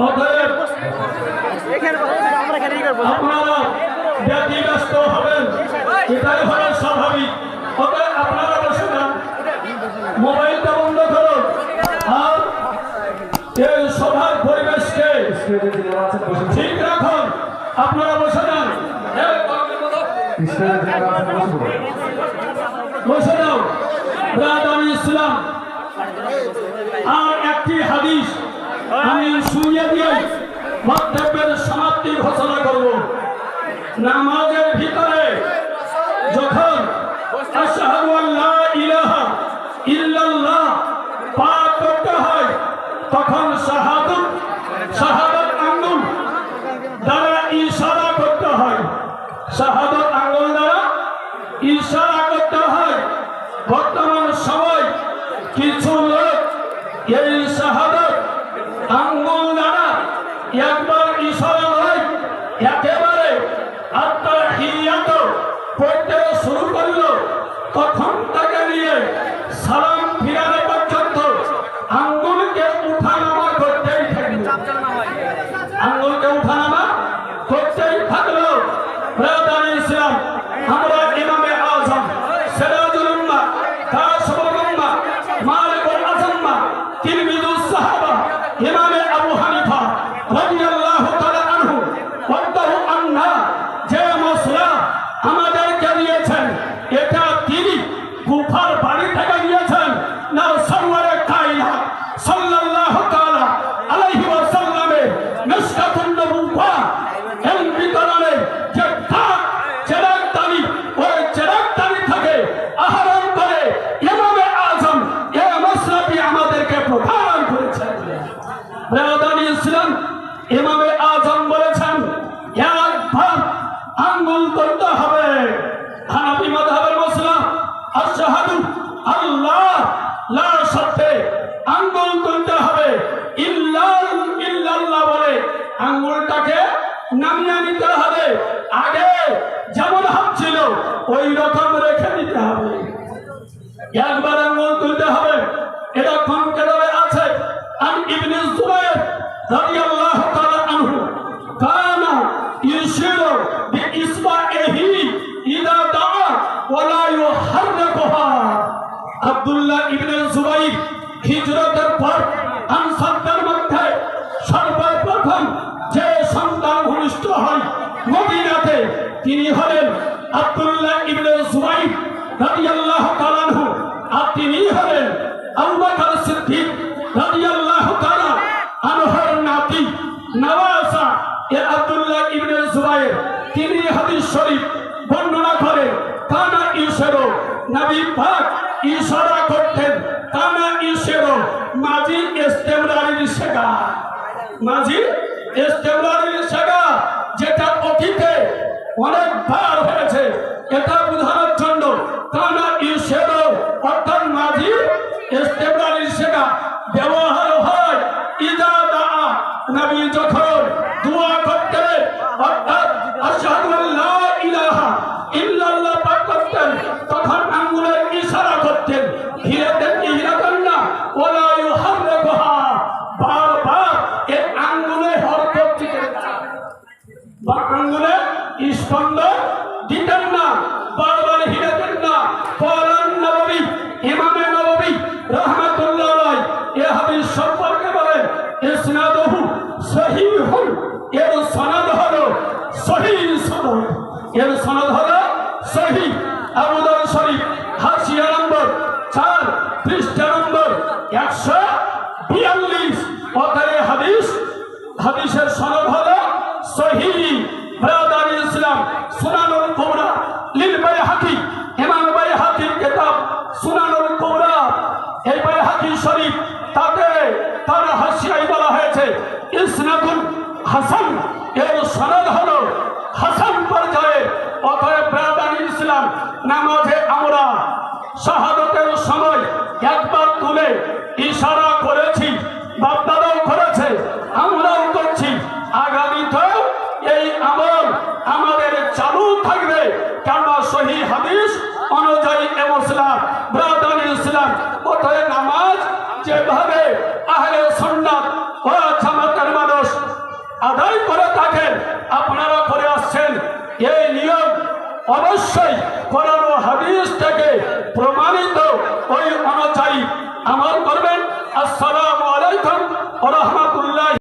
অতএব আপনারা ব্যতিব্যস্ত হবেন, এটাই হলো স্বাভাবিক। অতএব আপনারা বসে যান, মোবাইলটা বন্ধ করুন আর এই সভার পরিবেশকে ঠিক রাখুন। আপনারা বসে যান, বসে যাও। ব্রাদার ইসলাম আর একটি হাদিস আমি শুনিয়ে দিয়ে বক্তব্যের সমাপ্তি ঘোষণা করব। নামাজের ভিতরে যখন আশহাদু আল্লা ইলাহা ইল্লাল্লাহ পাঠ করতে হয় তখন শাহাদাত আঙ্গুল দ্বারা ইশারা করতে হয়। শাহাদাত আঙ্গুল দ্বারা ইশারা করতে হয়। বর্তমান সময় কিছু লোক এই শাহাদাত আঙ্গুল দ্বারা একবার ইশারা নয়, একেবারে আত্তাহিয়াত পড়তে শুরু করলো, তখন তাকে নিয়ে সালাম ফিরানো পর্যন্ত আঙ্গুলকে উঠানামা করতেই থাকলো, আঙ্গুলকে উঠানামা করতেই থাকলো। ব্রাদার ইসলাম, আমরা ইমামে আযম সিরাজুল উম্মাহ কাশিফুল উম্মাহ মালিকুল আযম্মা তিরমিজুস সাহাবা ইমামে আবু হানিফা রাদিয়াল্লাহু তাআলা আনহু ওয়াদাহু আন্না যে মশলা আমাদেরকে দিয়েছেন, এটা তিনি কুফার বাড়ি থেকে দিয়েছেন না সরওয়ারে কায়নাত সাল্লাল্লাহু তাআলা আলাইহি ওয়াসাল্লামের মিশকাতুন নবুওয়া এর ভিতরে যে চেরাগদানি ওই চেরাগদানি থেকে আহরণ করে ইমামে আযম এই মশলাটি আমাদেরকে প্রদান করেছেন। ব্রাদার ইসলাম, ইমামে আযম বলেছেন একবার আঙ্গুল করতে হবে। হানাফি মাযহাবের মশলা আশহাদু আল্লাহ লা শর্তে আঙ্গুল করতে হবে, ইল্লাল্লাহ বলে আঙ্গুলটাকে নামিয়ে নিতে হবে। আগে যেমন হাত ছিল ওই রকম রেখে দিতে হবে। একবার আঙ্গুল তুলতে হবে। এরকম কেতাবে আছে আন ইবনে যুবাইর রাদিয়াল্লাহু তাআলা আনহু কানা ইউশিরু বিইসবাইহি ইযা দাআ ওয়া লা ইউহাররিকুহা। আব্দুল্লাহ ইবনে যুবাইর হিজরতের পর আনসারদের মধ্যে সর্বপ্রথম যে সন্তান ভূমিষ্ঠ হয় মদিনাতে তিনি হলেন আব্দুল্লাহ ইবনে যুবাইর রাদিয়াল্লাহু তাআলা আনহু। আর তিনি হলেন আবু বকর সিদ্দিক রাদিয়াল্লাহু তাআলা আনহুর নাতি নওয়াসা এ আব্দুল্লাহ ইবনে যুবাইর। তিনি হাদিস শরীফ বর্ণনা করেন কানা ইউশিরু, নবী পাক ইশারা করতেন। কানা ইউশিরু মাজি ইস্তেমরারির শেখা, মাজি ইস্তেমরারির শেখা যেটা অতীতে অনেকবার হয়েছে, এটা বোঝানোর জন্য কানা ইউশিরু অর্থাৎ মাজি ইস্তেমরারির শেখা ব্যবহার হয় ইযা দাআ, নবী যখন দোয়া করতেন অর্থাৎ আশহাদু আল্লা ইলাহা ইল্লাল্লাহ পাঠ করতেন তখন আঙ্গুলের ইশারা করতেন। হিরাতেন ইহরাতান না ওয়ালা ইউহাররিকুহা, বারবার এই আঙ্গুলে হরকত দিতেন না বা আঙ্গুলে স্পন্দ দিতেন না, বারবার হিরাতেন না। কওলান নববী, ইমামে নববী রাহমাতুল্লাহ আলাইহি এই হাদিস সম্পর্কে বলেন ইসনাদুহু সহিহুন, এর সনদ হলো সহিহ সনদ, এর সনদ হলো সহিহ। আবু দাউদ শরীফ হাসিয়া নম্বর 4 পৃষ্ঠা নম্বর 142 অতএব হাদিসের সনদ হলো সহিহ। ব্রাদার ইসলাম, সুনানুল কুবরা লিল বাইহাকি, ইমাম বাইহাকির কিতাব সুনানুল কুবরা, এই বাইহাকি শরীফ তাতে তার হাসিয়ায় বলা হয়েছে ইসনাদুল হাসান, এর সনদ হলো হাসান পর্যায়ে। অতএব ব্রাদার ইসলাম, নামাজে আমরা শাহাদাতের সময় একবার তুলে ইশারা করেছি, বাপদাদাও করেছে, আমরাও করছি, আগামীতেও এই আমল আমাদের চালু থাকবে। কেননা সহিহ হাদিস অনুযায়ী এ মশলা ব্রাদার ইসলাম। অতএব নামাজ যেভাবে আহলে সুন্নাত ও জামাতের মানুষ আপনারা করে আসছেন, এই নিয়ম অবশ্যই কোরআন ও হাদিস থেকে প্রমাণিত, ওই অনুযায়ী আমল করবেন। আসসালামু আলাইকুম ওয়া রাহমাতুল্লাহি